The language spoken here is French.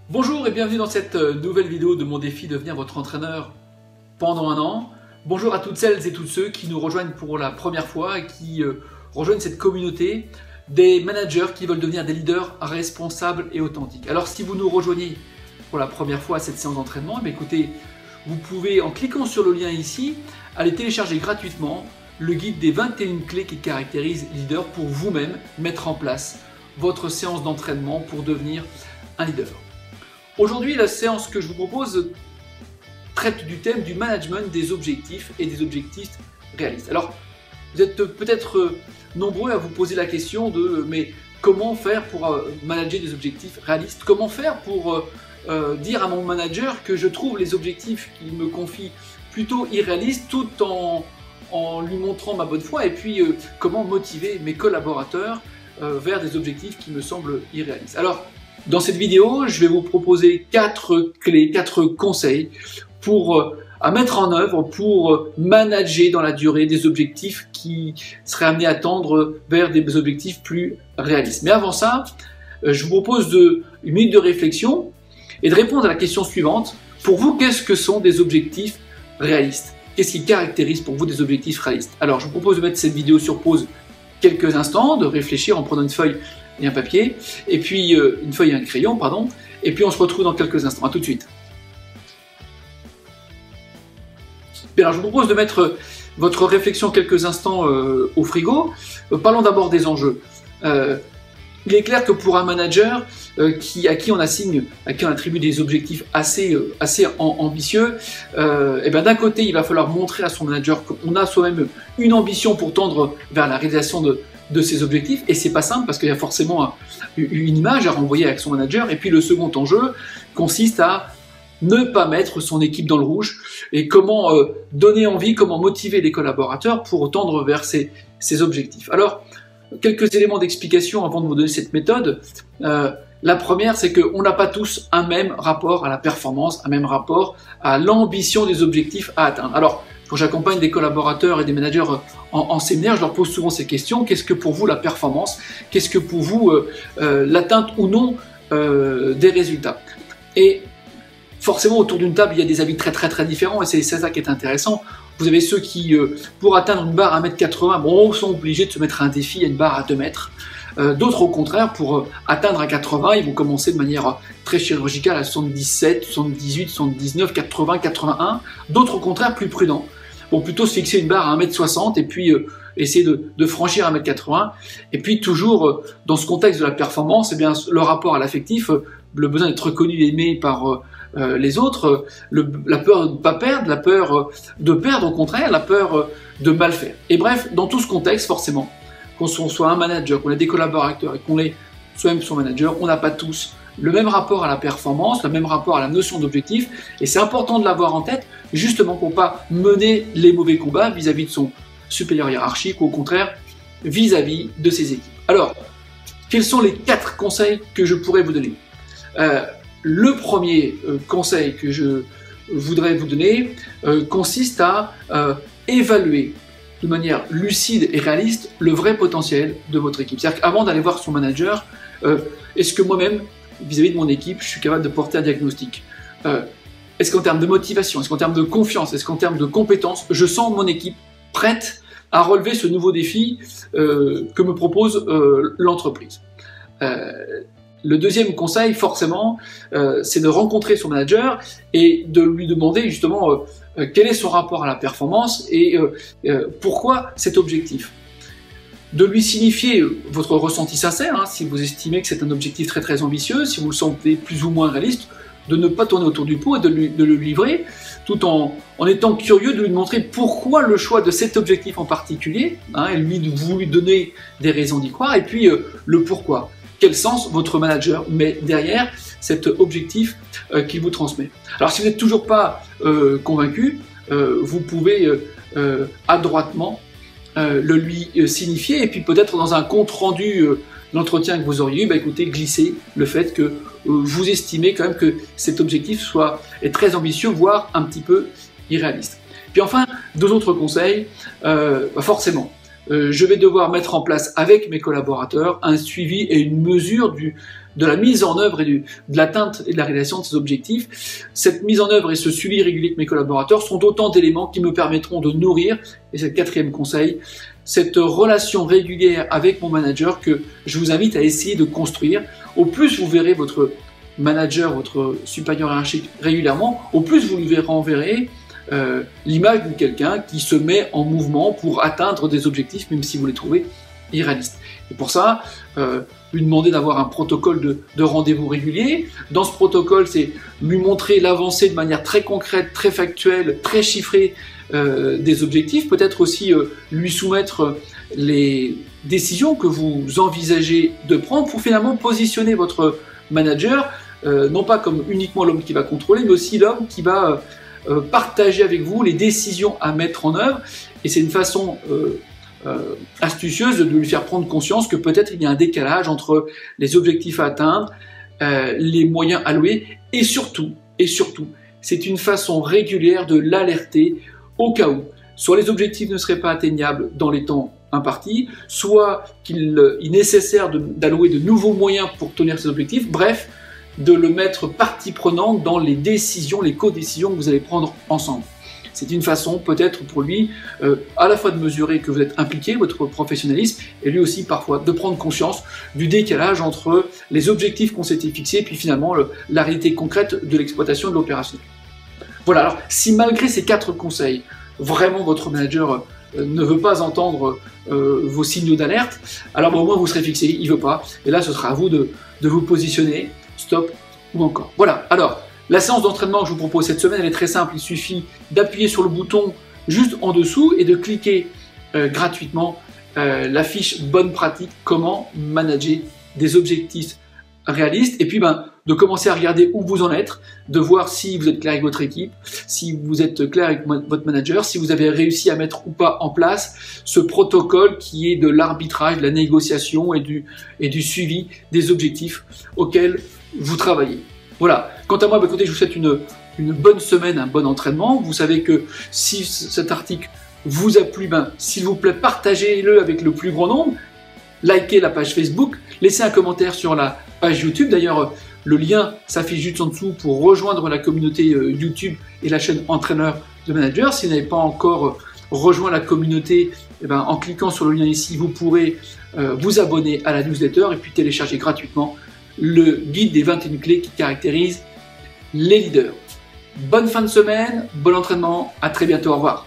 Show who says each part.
Speaker 1: Bonjour et bienvenue dans cette nouvelle vidéo de mon défi devenir votre entraîneur pendant un an. Bonjour à toutes celles et tous ceux qui nous rejoignent pour la première fois et qui rejoignent cette communauté des managers qui veulent devenir des leaders responsables et authentiques. Alors si vous nous rejoignez pour la première fois à cette séance d'entraînement, écoutez, vous pouvez en cliquant sur le lien ici, aller télécharger gratuitement le guide des 21 clés qui caractérisent leader pour vous-même mettre en place votre séance d'entraînement pour devenir un leader. Aujourd'hui, la séance que je vous propose traite du thème du management des objectifs et des objectifs réalistes. Alors, vous êtes peut-être nombreux à vous poser la question de mais comment faire pour manager des objectifs réalistes? Comment faire pour dire à mon manager que je trouve les objectifs qu'il me confie plutôt irréalistes tout en lui montrant ma bonne foi? Et puis, comment motiver mes collaborateurs vers des objectifs qui me semblent irréalistes? Alors, dans cette vidéo, je vais vous proposer 4 clés, 4 conseils à mettre en œuvre pour manager dans la durée des objectifs qui seraient amenés à tendre vers des objectifs plus réalistes. Mais avant ça, je vous propose une minute de réflexion et de répondre à la question suivante. Pour vous, qu'est-ce que sont des objectifs réalistes? Qu'est-ce qui caractérise pour vous des objectifs réalistes? Alors, je vous propose de mettre cette vidéo sur pause quelques instants, de réfléchir en prenant une feuille et un papier, et puis une feuille et un crayon, pardon, et puis on se retrouve dans quelques instants. À tout de suite. Bien, alors je vous propose de mettre votre réflexion quelques instants au frigo. Parlons d'abord des enjeux. Il est clair que pour un manager à qui on attribue des objectifs assez ambitieux, d'un côté il va falloir montrer à son manager qu'on a soi-même une ambition pour tendre vers la réalisation de ces objectifs, et c'est pas simple parce qu'il y a forcément une image à renvoyer avec son manager. Et puis le second enjeu consiste à ne pas mettre son équipe dans le rouge, et comment donner envie, comment motiver les collaborateurs pour tendre vers ces objectifs. Alors, quelques éléments d'explication avant de vous donner cette méthode. La première, c'est qu'on n'a pas tous un même rapport à la performance, un même rapport à l'ambition des objectifs à atteindre. Alors, quand j'accompagne des collaborateurs et des managers en séminaire, je leur pose souvent ces questions. Qu'est-ce que pour vous la performance? Qu'est-ce que pour vous l'atteinte ou non des résultats? Et forcément, autour d'une table, il y a des avis très différents, et c'est ça qui est intéressant. Vous avez ceux qui, pour atteindre une barre à 1m80, sont obligés de se mettre un défi à une barre à 2 mètres. D'autres, au contraire, pour atteindre un 80, ils vont commencer de manière très chirurgicale à 77, 78, 79, 80, 81. D'autres, au contraire, plus prudents, vont plutôt se fixer une barre à 1m60 et puis essayer de franchir 1m80. Et puis, toujours dans ce contexte de la performance, le rapport à l'affectif, le besoin d'être reconnu et aimé par les autres, la peur de ne pas perdre, la peur de perdre au contraire, la peur de mal faire. Et bref, dans tout ce contexte, forcément, qu'on soit un manager, qu'on ait des collaborateurs et qu'on ait soi-même son manager, on n'a pas tous le même rapport à la performance, le même rapport à la notion d'objectif, et c'est important de l'avoir en tête, justement pour ne pas mener les mauvais combats vis-à-vis de son supérieur hiérarchique, ou au contraire, vis-à-vis de ses équipes. Alors, quels sont les 4 conseils que je pourrais vous donner? Le premier conseil que je voudrais vous donner consiste à évaluer de manière lucide et réaliste le vrai potentiel de votre équipe. C'est-à-dire qu'avant d'aller voir son manager, est-ce que moi-même, vis-à-vis de mon équipe, je suis capable de porter un diagnostic? Est-ce qu'en termes de motivation, est-ce qu'en termes de confiance, est-ce qu'en termes de compétences, je sens mon équipe prête à relever ce nouveau défi que me propose l'entreprise? Le deuxième conseil, forcément, c'est de rencontrer son manager et de lui demander justement quel est son rapport à la performance et pourquoi cet objectif. De lui signifier votre ressenti sincère, si vous estimez que c'est un objectif très ambitieux, si vous le sentez plus ou moins réaliste, de ne pas tourner autour du pot et de le livrer, tout en étant curieux de lui montrer pourquoi le choix de cet objectif en particulier, et vous lui donner des raisons d'y croire, et puis le pourquoi. Quel sens votre manager met derrière cet objectif qu'il vous transmet. Alors si vous n'êtes toujours pas convaincu, vous pouvez adroitement le lui signifier, et puis peut-être dans un compte rendu d'entretien que vous auriez eu, écoutez, glisser le fait que vous estimez quand même que cet objectif est très ambitieux, voire un petit peu irréaliste. Puis enfin, 2 autres conseils, forcément, je vais devoir mettre en place avec mes collaborateurs un suivi et une mesure de la mise en œuvre et de l'atteinte et de la réalisation de ces objectifs. Cette mise en œuvre et ce suivi régulier avec mes collaborateurs sont autant d'éléments qui me permettront de nourrir, et c'est le 4e conseil, cette relation régulière avec mon manager que je vous invite à essayer de construire. Au plus vous verrez votre manager, votre supérieur hiérarchique régulièrement, au plus vous lui renverrez l'image de quelqu'un qui se met en mouvement pour atteindre des objectifs, même si vous les trouvez irréalistes. Et pour ça, lui demander d'avoir un protocole de rendez-vous régulier. Dans ce protocole, c'est lui montrer l'avancée de manière très concrète, très factuelle, très chiffrée des objectifs. Peut-être aussi lui soumettre les décisions que vous envisagez de prendre pour finalement positionner votre manager, non pas comme uniquement l'homme qui va contrôler, mais aussi l'homme qui va partager avec vous les décisions à mettre en œuvre. Et c'est une façon astucieuse de lui faire prendre conscience que peut-être il y a un décalage entre les objectifs à atteindre, les moyens alloués, et surtout, c'est une façon régulière de l'alerter au cas où soit les objectifs ne seraient pas atteignables dans les temps impartis, soit qu'il est nécessaire d'allouer de nouveaux moyens pour tenir ces objectifs, bref, de le mettre partie prenante dans les décisions, les co-décisions que vous allez prendre ensemble. C'est une façon peut-être pour lui à la fois de mesurer que vous êtes impliqué, votre professionnalisme, et lui aussi parfois de prendre conscience du décalage entre les objectifs qu'on s'était fixés et puis finalement la réalité concrète de l'exploitation de l'opération. Voilà, alors si malgré ces 4 conseils, vraiment votre manager ne veut pas entendre vos signaux d'alerte, alors au moins vous serez fixé, il ne veut pas, et là ce sera à vous de vous positionner, stop ou encore. Voilà, alors la séance d'entraînement que je vous propose cette semaine, elle est très simple, il suffit d'appuyer sur le bouton juste en dessous et de cliquer gratuitement la fiche bonne pratique, comment manager des objectifs réalistes, et puis de commencer à regarder où vous en êtes, de voir si vous êtes clair avec votre équipe, si vous êtes clair avec votre manager, si vous avez réussi à mettre ou pas en place ce protocole qui est de l'arbitrage, de la négociation et du suivi des objectifs auxquels vous travaillez. Voilà. Quant à moi, écoutez, je vous souhaite une bonne semaine, un bon entraînement. Vous savez que si cet article vous a plu, s'il vous plaît, partagez-le avec le plus grand nombre. Likez la page Facebook, laissez un commentaire sur la page YouTube. D'ailleurs, le lien s'affiche juste en dessous pour rejoindre la communauté YouTube et la chaîne Entraîneur de Manager. Si vous n'avez pas encore rejoint la communauté, en cliquant sur le lien ici, vous pourrez vous abonner à la newsletter et puis télécharger gratuitement le guide des 21 clés qui caractérisent les leaders. Bonne fin de semaine, bon entraînement, à très bientôt, au revoir.